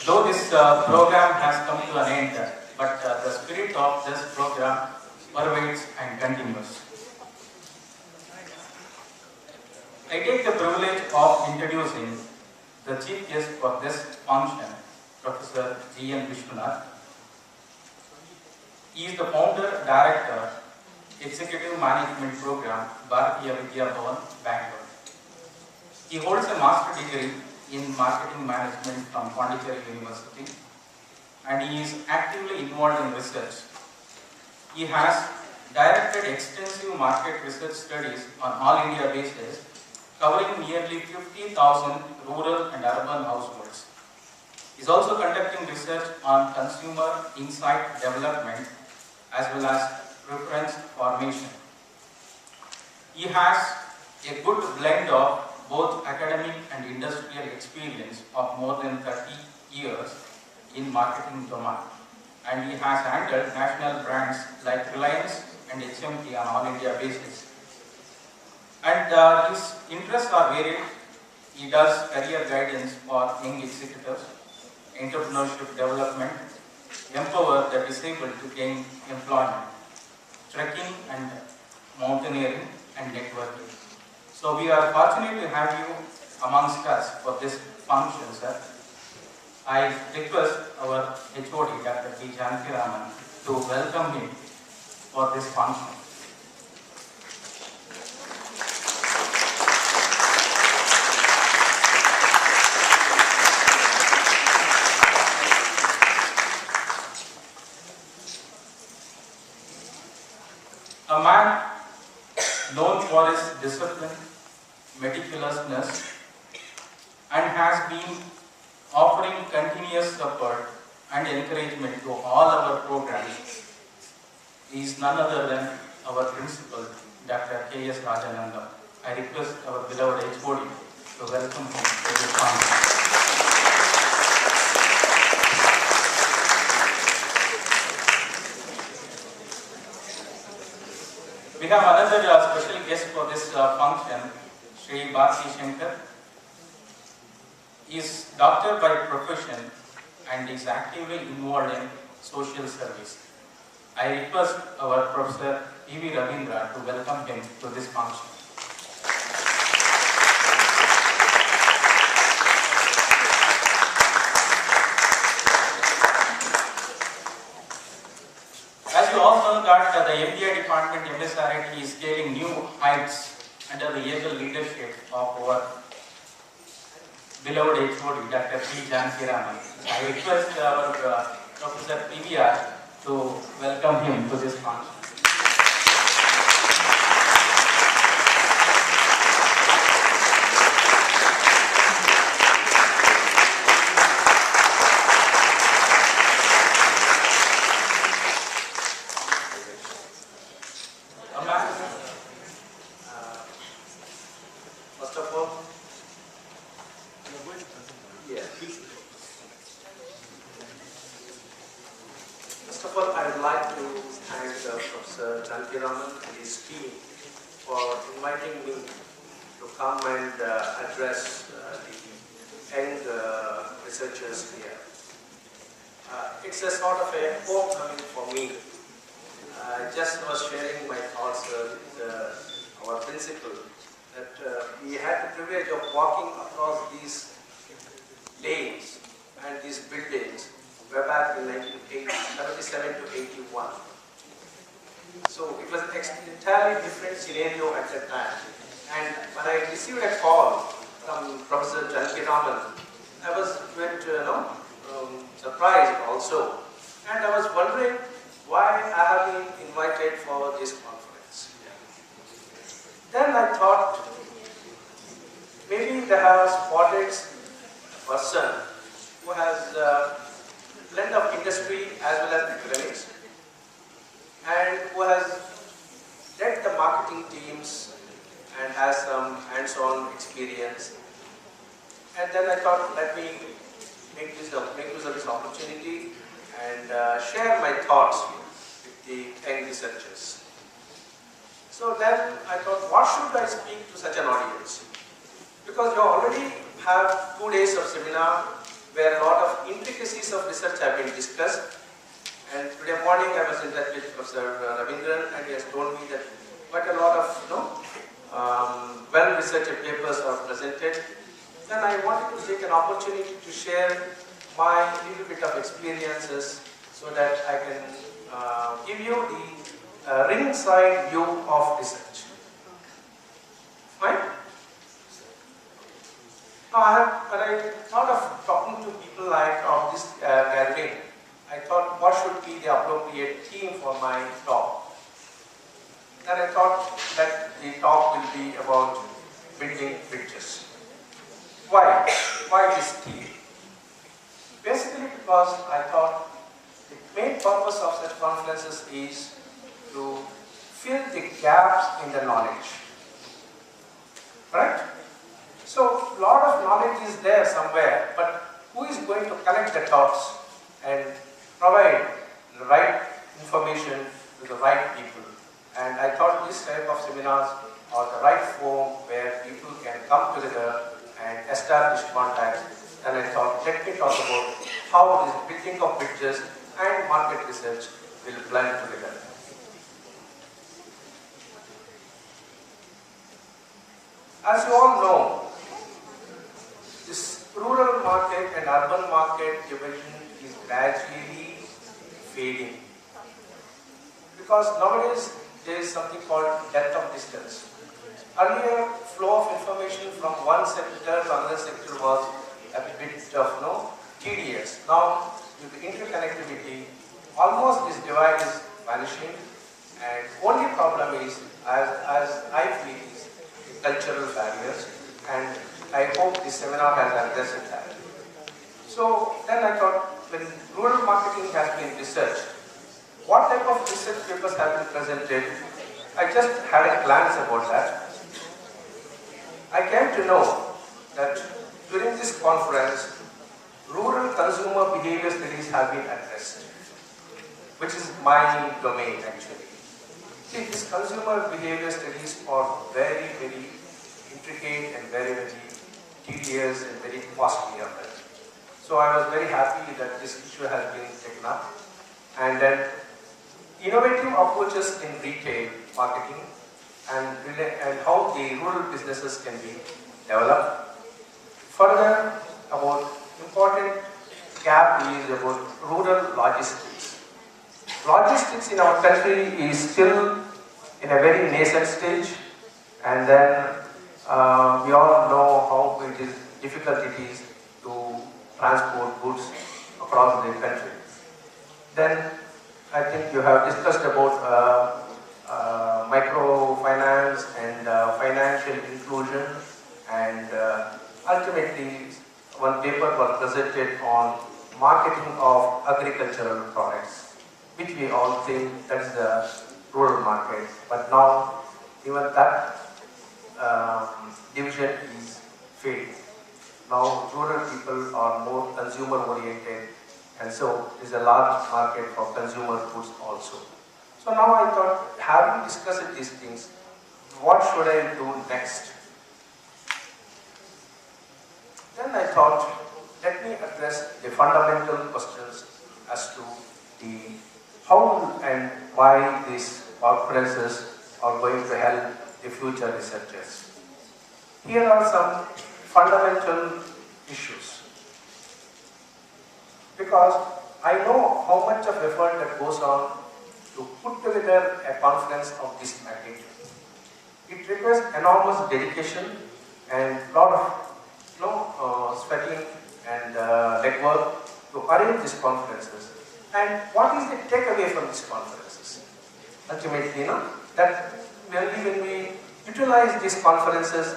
Though this program has come to an end, but the spirit of this program pervades and continues. I take the privilege of introducing the chief guest for this function, Professor G.N. Vishwanath. He is the founder, director, Executive Management Program, Bharatiya Vidya Bhavan, Bangalore. He holds a master degree in Marketing Management from Pondicherry University, and he is actively involved in research. He has directed extensive market research studies on all India basis, covering nearly 50,000 rural and urban households. He is also conducting research on consumer insight development as well as preference formation. He has a good blend of both academic and industrial experience of more than 30 years in marketing domain, and he has handled national brands like Reliance and HMT on all India basis. And his interests are varied. He does career guidance for young executives, entrepreneurship development, empower the disabled to gain employment, trekking and mountaineering, and networking. So we are fortunate to have you amongst us for this function, sir. I request our HOD, Dr. P. Janakiraman, to welcome him for this function. A man known for his discipline, meticulousness, and has been offering continuous support and encouragement to all our programs. He is none other than our principal, Dr. K.S. Rajananda. I request our beloved HOD to welcome him to this function. We have another special guest for this function, Sri Bharti Shankar. He is doctor by profession and is actively involved in social service. I request our Professor E.V. Ravindra to welcome him to this function. As you all know that the MBA department, MSRIT, is scaling new heights under the able leadership of our beloved HOD, Dr. P. Janakiraman. I request our Professor PVR to welcome him to this function. First of all, I would like to thank Professor Janakiraman and his team for inviting me to come and address the young researchers here. It's a sort of a homecoming for me. I just was sharing my thoughts with our principal that we had the privilege of walking across these lanes and these buildings way back in 1977 to 81. So it was an entirely different scenario at that time. And when I received a call from Professor Janakiraman, I was a bit surprised also. And I was wondering why I have been invited for this conference. Then I thought, maybe they have spotted a person who has a blend of industry as well as academics, and who has led the marketing teams and has some hands-on experience. And then I thought, let me make use of this opportunity and share my thoughts with the young researchers. So then I thought, what should I speak to such an audience? Because you already have 2 days of seminar where a lot of intricacies of research have been discussed. And today morning I was in touch with Professor Ravindran, and he has told me that quite a lot of well-researched papers are presented. Then I wanted to take an opportunity to share my little bit of experiences so that I can give you the ringside view of research. Fine? Now, when I thought of talking to people like of this gathering, I thought what should be the appropriate theme for my talk. Then I thought that the talk will be about building bridges. Why? Why this theme? Basically because I thought the main purpose of such conferences is to fill the gaps in the knowledge. Right? So, a lot of knowledge is there somewhere, but who is going to connect the dots and provide the right information to the right people? And I thought this type of seminars are the right forum where people can come together and establish contacts. And I thought, let me talk about how this building of bridges and market research will blend together. As you all know, this rural market and urban market division is gradually fading. Because nowadays there is something called depth of distance. Earlier, flow of information from one sector to another sector was a bit of tedious. Now, due to interconnectivity, almost this divide is vanishing, and only problem is, as I feel, is the cultural barriers, and I hope this seminar has addressed that. So then I thought, when rural marketing has been researched, what type of research papers have been presented? I just had a glance about that. I came to know that during this conference, rural consumer behavior studies have been addressed, which is my domain actually. See, these consumer behavior studies are very, very intricate and very, very tedious and very costly of it. So I was very happy that this issue has been taken up. And then innovative approaches in retail marketing and how the rural businesses can be developed. Further, about important gap is about rural logistics. Logistics in our country is still in a very nascent stage, and then we all know how difficult it is to transport goods across the country. Then I think you have discussed about microfinance and financial inclusion, and ultimately one paper was presented on marketing of agricultural products, which we all think that is the rural market. But now even that division is fading. Now rural people are more consumer oriented, and so there is a large market for consumer goods also. So now I thought, having discussed these things, what should I do next? Then I thought, let me address the fundamental questions as to the how and why these conferences are going to help the future researchers. Here are some fundamental issues. Because I know how much of effort that goes on to put together a conference of this magnitude. It requires enormous dedication and a lot of sweating and legwork to arrange these conferences. And what is the takeaway from these conferences? Ultimately, that when we utilize these conferences,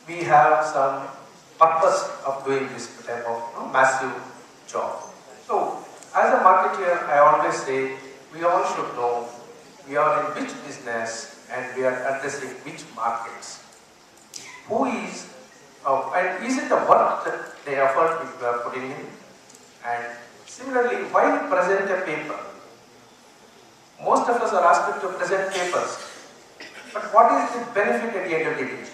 we have some purpose of doing this type of massive job. So, as a marketer, I always say, we all should know we are in which business and we are addressing which markets. Who is, and is it the work that the effort which we are putting in? And similarly, why present a paper? Most of us are asked to present papers. But what is the benefit at the end of the day?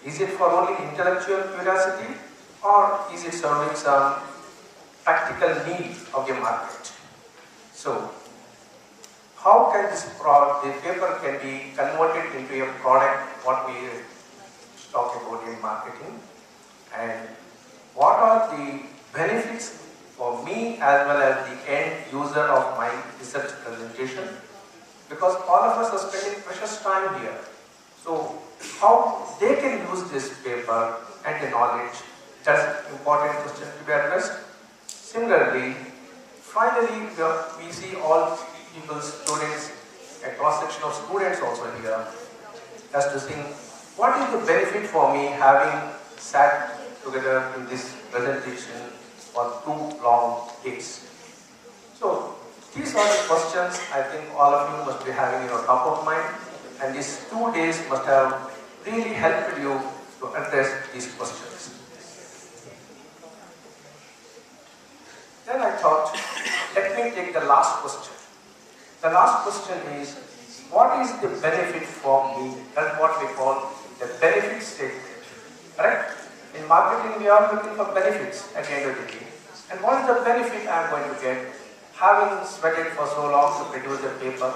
Is it for only intellectual curiosity, or is it serving some practical need of the market. So, how can the paper can be converted into a product, what we talk about in marketing, and what are the benefits for me as well as the end user of my research presentation, because all of us are spending precious time here. So how they can use this paper and the knowledge, that's an important question to be addressed. Similarly, finally, we see all people, students, a cross-section of students also here, as to think, what is the benefit for me having sat together in this presentation for 2 long days? So, these are the questions I think all of you must be having in your top of mind, and these 2 days must have really helped you to address these questions. Then I thought, let me take the last question. The last question is, what is the benefit for me? That's what we call the benefit statement. Correct? In marketing, we are looking for benefits at the end of the day. And what is the benefit I am going to get having sweated for so long to produce a paper?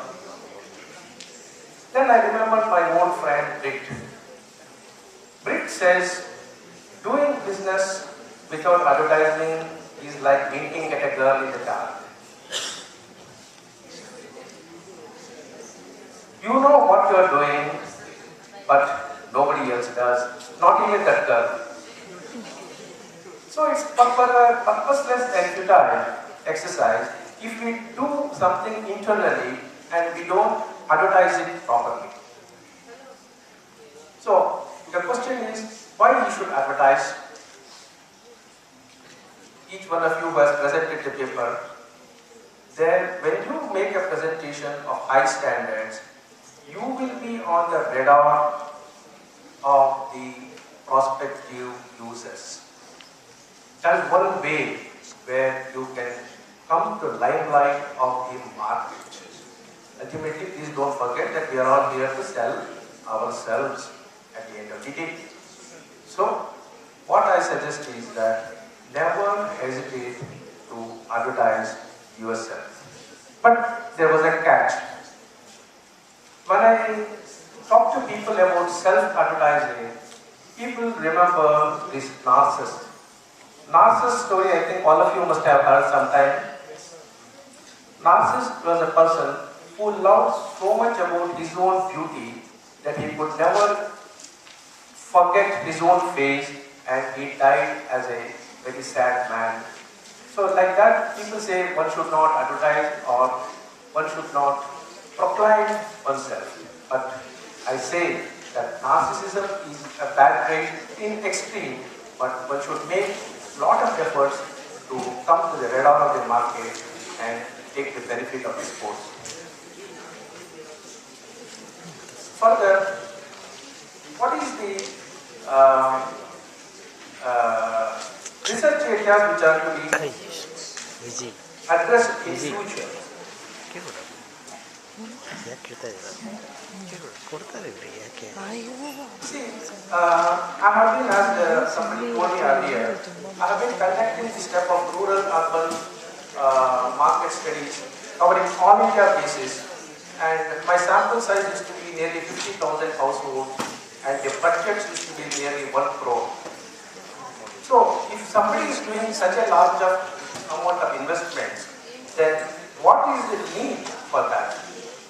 Then I remembered my old friend Britt. Britt says, doing business without advertising is like winking at a girl in the dark. You know what you are doing, but nobody else does, not even that girl. So it's purposeless and futile exercise if we do something internally and we don't advertise it properly. So the question is, why you should advertise? Each one of you who has presented the paper, then when you make a presentation of high standards, you will be on the radar of the prospective users. That is one way where you can come to limelight of the market. Ultimately, please don't forget that we are all here to sell ourselves at the end of the day. So, what I suggest is that never hesitate to advertise yourself. But there was a catch. When I talk to people about self-advertising, people remember this Narcissus. Narcissus story, I think all of you must have heard sometime. Narcissus was a person who loved so much about his own beauty that he could never forget his own face, and he died as a very sad man. So like that, people say one should not advertise or one should not proclaim oneself. But I say that narcissism is a bad trait in extreme, but one should make a lot of efforts to come to the radar of the market and take the benefit of this course. Further, what is the research areas which are to be addressed in future? See, I have been, as somebody told me earlier, I have been conducting this type of rural-urban market studies covering all India basis, and my sample size used to be nearly 50,000 households, and the budget used to be nearly 1 crore. So, if somebody is doing such a large amount of investments, then what is the need for that?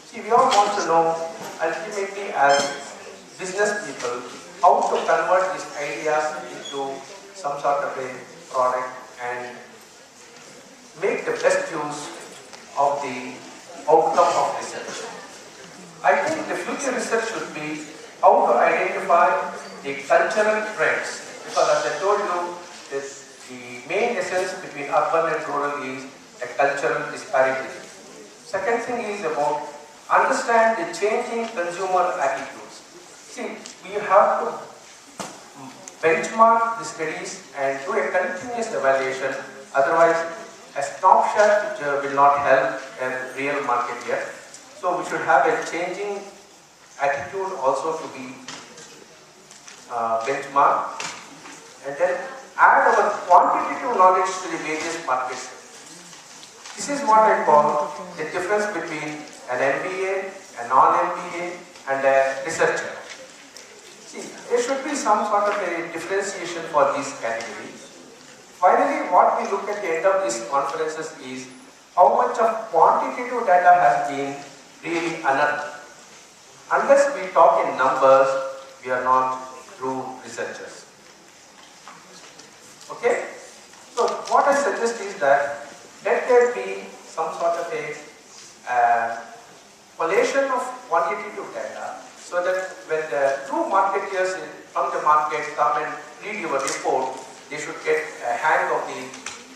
See, we all want to know, ultimately as business people, how to convert these ideas into some sort of a product and make the best use of the outcome of research. I think the future research should be how to identify the cultural trends. Because as I told you, the main essence between urban and rural is a cultural disparity. Second thing is about understand the changing consumer attitudes. See, we have to benchmark the studies and do a continuous evaluation, otherwise a snapshot will not help a real market yet. So we should have a changing attitude also to be benchmarked, and then add our quantitative knowledge to the various markets. This is what I call the difference between an MBA, a non-MBA, and a researcher. See, there should be some sort of a differentiation for these categories. Finally, what we look at the end of these conferences is how much of quantitative data has been really unearthed. Unless we talk in numbers, we are not true researchers. Okay? So what I suggest is that let there be some sort of a collation of quantitative data so that when the true marketeers from the market come and read your report, they should get a hang of the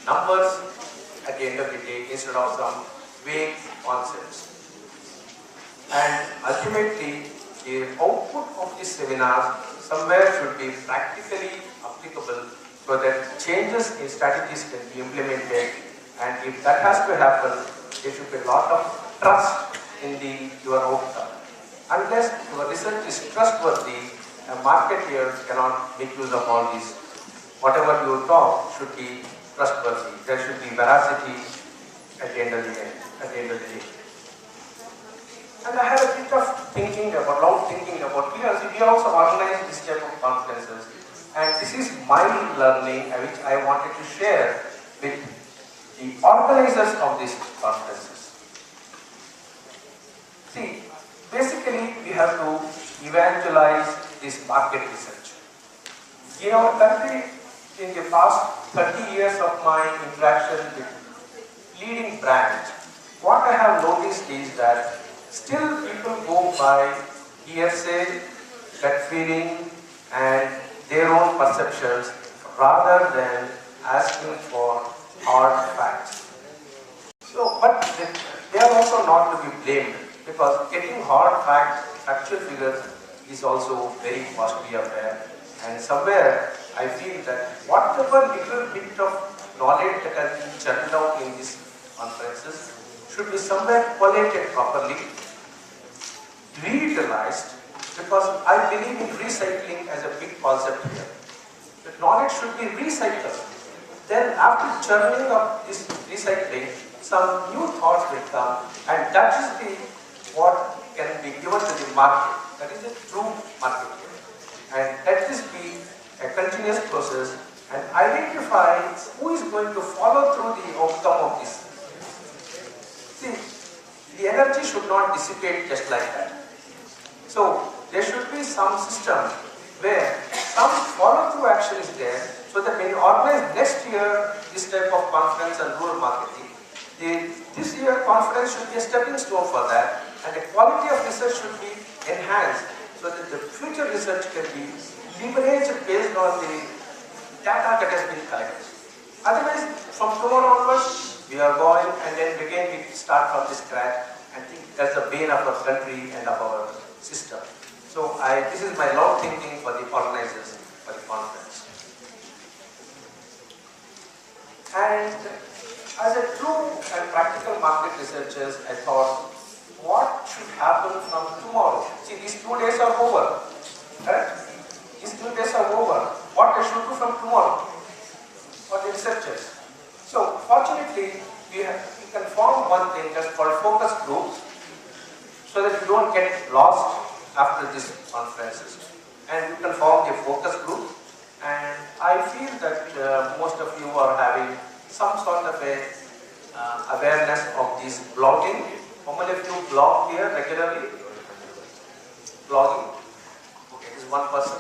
numbers at the end of the day instead of some vague concepts. And ultimately, the output of these seminars somewhere should be practically applicable so that changes in strategies can be implemented. And if that has to happen, there should be a lot of trust in your outcome. Unless your research is trustworthy, a marketeer cannot make use of all these. Whatever you talk should be trustworthy. There should be veracity at the end of the day. And I had a bit of long thinking about, we also organize this type of conferences. And this is my learning which I wanted to share with the organizers of these conferences. See, basically we have to evangelize this market research. In our country, in the past 30 years of my interaction with leading brands, what I have noticed is that still people go by hearsay, gut feeling, and their own perceptions rather than asking for hard facts. So, but they are also not to be blamed because getting hard facts, factual figures is also very costly affair. And somewhere I feel that whatever little bit of knowledge that has been churned out in these conferences should be somewhere collated properly, reutilized, because I believe in recycling as a big concept here. The knowledge should be recycled. Then after churning up this recycling, some new thoughts will come, and that is what can be given to the market. That is the true market here. And let this be a continuous process and identify who is going to follow through the outcome of this. See, the energy should not dissipate just like that. So there should be some system where some follow-through action is there so that when you organize next year this type of conference on rural marketing, this year conference should be a stepping stone for that, and the quality of research should be enhanced so that the future research can be leveraged based on the data that has been collected. Otherwise, from tomorrow onwards, we are going and then again we start from the scratch. I think that's the bane of our country and of our system. So this is my long thinking for the organizers for the conference. And as a true and practical market researchers, I thought, what should happen from tomorrow? See, these 2 days are over. Right? These 2 days are over. What I should do from tomorrow for the researchers? So, fortunately, we can form one thing that's called focus groups so that you don't get lost after these conferences. And you can form a focus group. And I feel that most of you are having some sort of a awareness of this blogging. How many of you blog here regularly? Blogging? Okay, this is one person.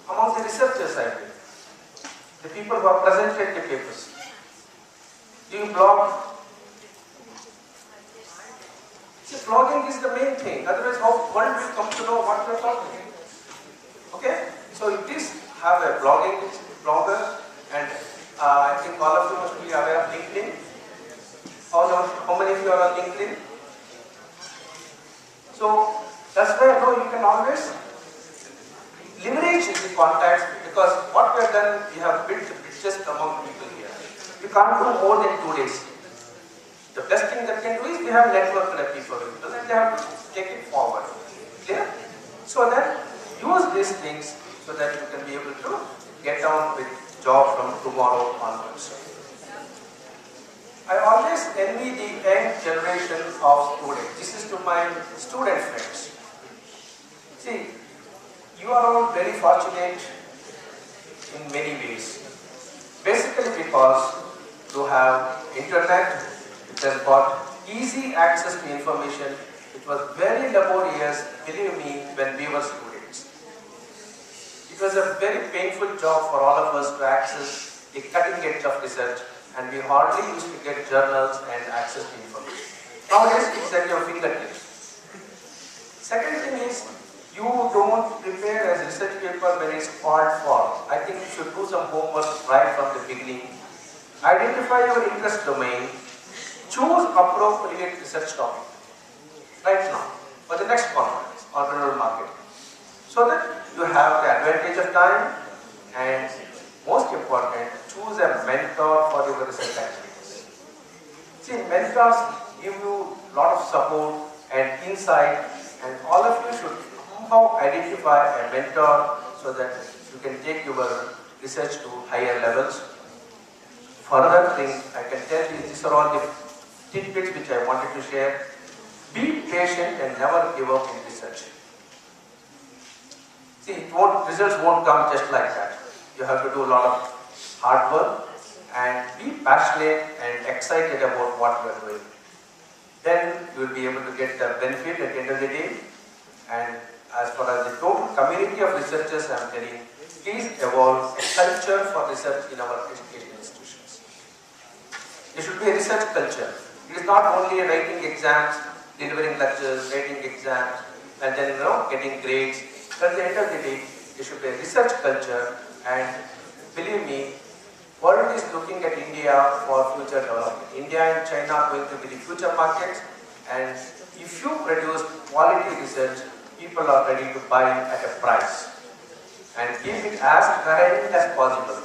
Among the researchers, I feel. The people who have presented the papers. Do you blog? See, blogging is the main thing. Otherwise, how one will come to know what we are talking. Okay? So, you please have a blogger, and I think all of you must be aware of LinkedIn. How many of you are on LinkedIn? So, that's where you can always leverage the contacts, because what we have done, we have built the bridges among people here. You can't do more than 2 days. The best thing that can do is we have network with people and they have to take it forward. Clear? So then use these things so that you can be able to get down with job from tomorrow onwards. I always envy the young generation of students. This is to my student friends. See, you are all very fortunate in many ways. Basically because you have internet, which has got easy access to information. It was very laborious, believe me, when we were students. It was a very painful job for all of us to access the cutting edge of research, and we hardly used to get journals and access to information. Nowadays, it's at your fingertips. Second thing is, you don't prepare a research paper when it's called for. I think you should do some homework right from the beginning. Identify your interest domain. Choose appropriate research topic right now for the next conference, entrepreneurial market, so that you have the advantage of time, and most important, choose a mentor for your research activities. See, mentors give you a lot of support and insight, and all of you should somehow identify a mentor so that you can take your research to higher levels. Further thing I can tell you, these are all the tidbits which I wanted to share. Be patient and never give up in research. See, results won't come just like that. You have to do a lot of hard work and be passionate and excited about what you are doing. Then you will be able to get the benefit at the end of the day. And as far as the total community of researchers I am telling, please evolve a culture for research in our education institutions. There should be a research culture. It is not only writing exams, delivering lectures, writing exams, and then getting grades. At the end of the day, there should be a research culture, and believe me, world is looking at India for future development. India and China are going to be the future markets, and if you produce quality research, people are ready to buy at a price and keep it as current as possible.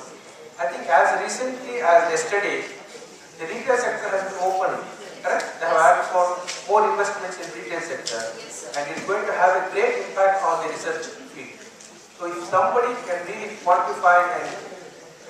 I think as recently as yesterday, the retail sector has been opened. Correct? They have asked for more investments in retail sector, and it's going to have a great impact on the research field. So if somebody can really quantify and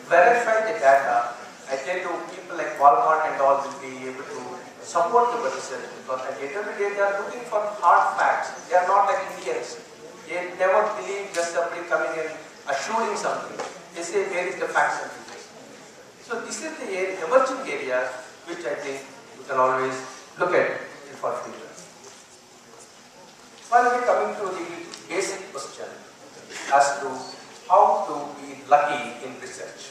verify the data, I tell you, people like Walmart and all will be able to support the research, because at the end of the day, they are looking for hard facts. They are not like Indians. They never believe just somebody coming and assuring something. They say, where is the facts and figures? So this is the emerging area which I think you can always look at it for future. Finally, coming to the basic question as to how to be lucky in research.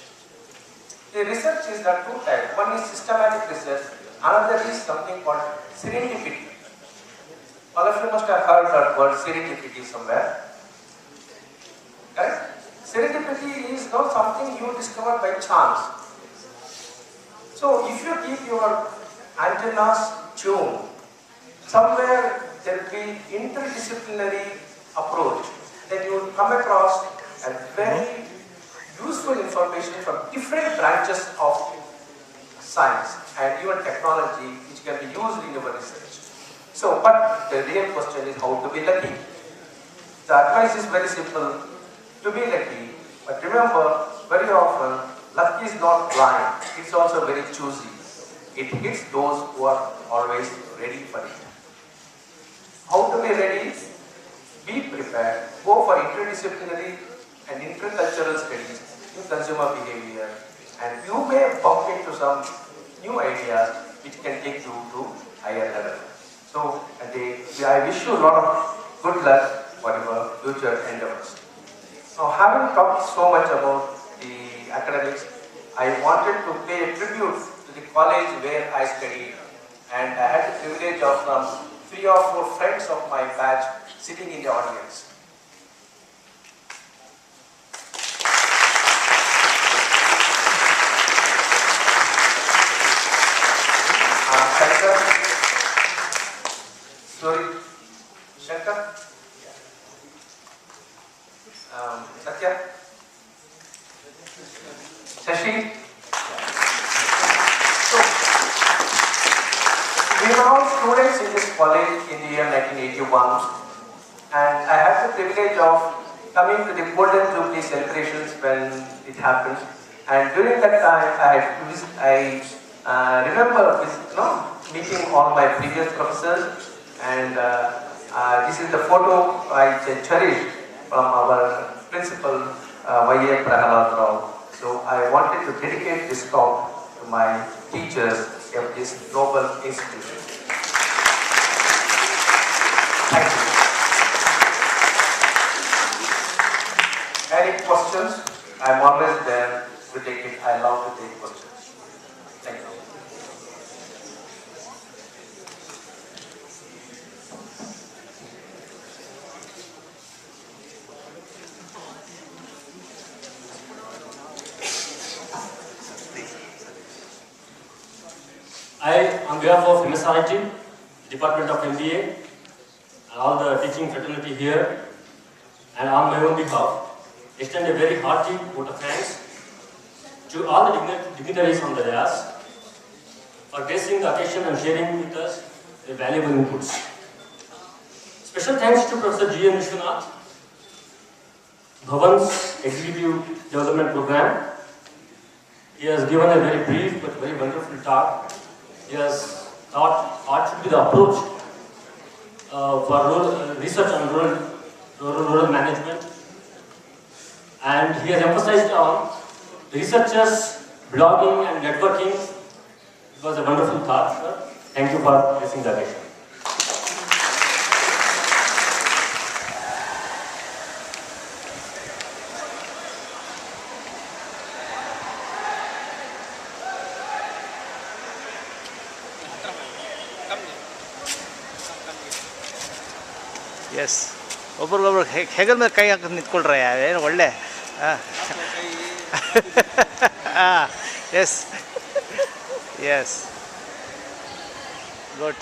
The research is there are two types. One is systematic research, another is something called serendipity. All of you must have heard that word serendipity somewhere. Correct? Serendipity is not something you discover by chance. So if you keep your antennas tuned, somewhere there will be interdisciplinary approach, then you will come across a very useful information from different branches of science and even technology which can be used in your research. So, but the real question is how to be lucky. The advice is very simple, to be lucky, but remember, very often, luck is not blind, it's also very choosy. It hits those who are always ready for it. How to be ready? Be prepared. Go for interdisciplinary and intercultural studies in consumer behavior, and you may bump into some new ideas which can take you to higher level. So, I wish you a lot of good luck for your future endeavors. Now, having talked so much about the academics, I wanted to pay a tribute to the college where I studied, and I had the privilege of 3 or 4 friends of my batch sitting in the audience. Shankar, Satya, Shashi. So, we were all students in this college in the year 1981, and I had the privilege of coming to the Golden Jubilee celebrations when it happened, And during that time, I remember meeting all my previous professors, and this is the photo I cherished from our principal, Y.A. Prahalad Rao. So I wanted to dedicate this talk to my teachers of this noble institution. Thank you. Any questions? I'm always there to take it. I love to take questions. Thank you. I, on behalf of MSRIT, Department of MBA, and all the teaching fraternity here, and on my own behalf, extend a very hearty vote of thanks to all the dignitaries on the dais for gracing the occasion and sharing with us their valuable inputs. Special thanks to Professor G. N. Vishwanath, Bhavan's Executive Development Program. He has given a very brief but very wonderful talk. He has thought what should be the approach for research on rural management, and he has emphasized on researchers, blogging and networking. It was a wonderful thought, sir. Thank you for blessing the occasion. Yes ಒಬ್ರಿಗೊಬ್ರು ಹೆಗಲ ಮೇಲೆ ಕೈ ಹಾಕಿ ನಿಂತ್ಕೊಳ್ರ ಏನು ಒಳ್ಳೆ ಹಾಂ S yes good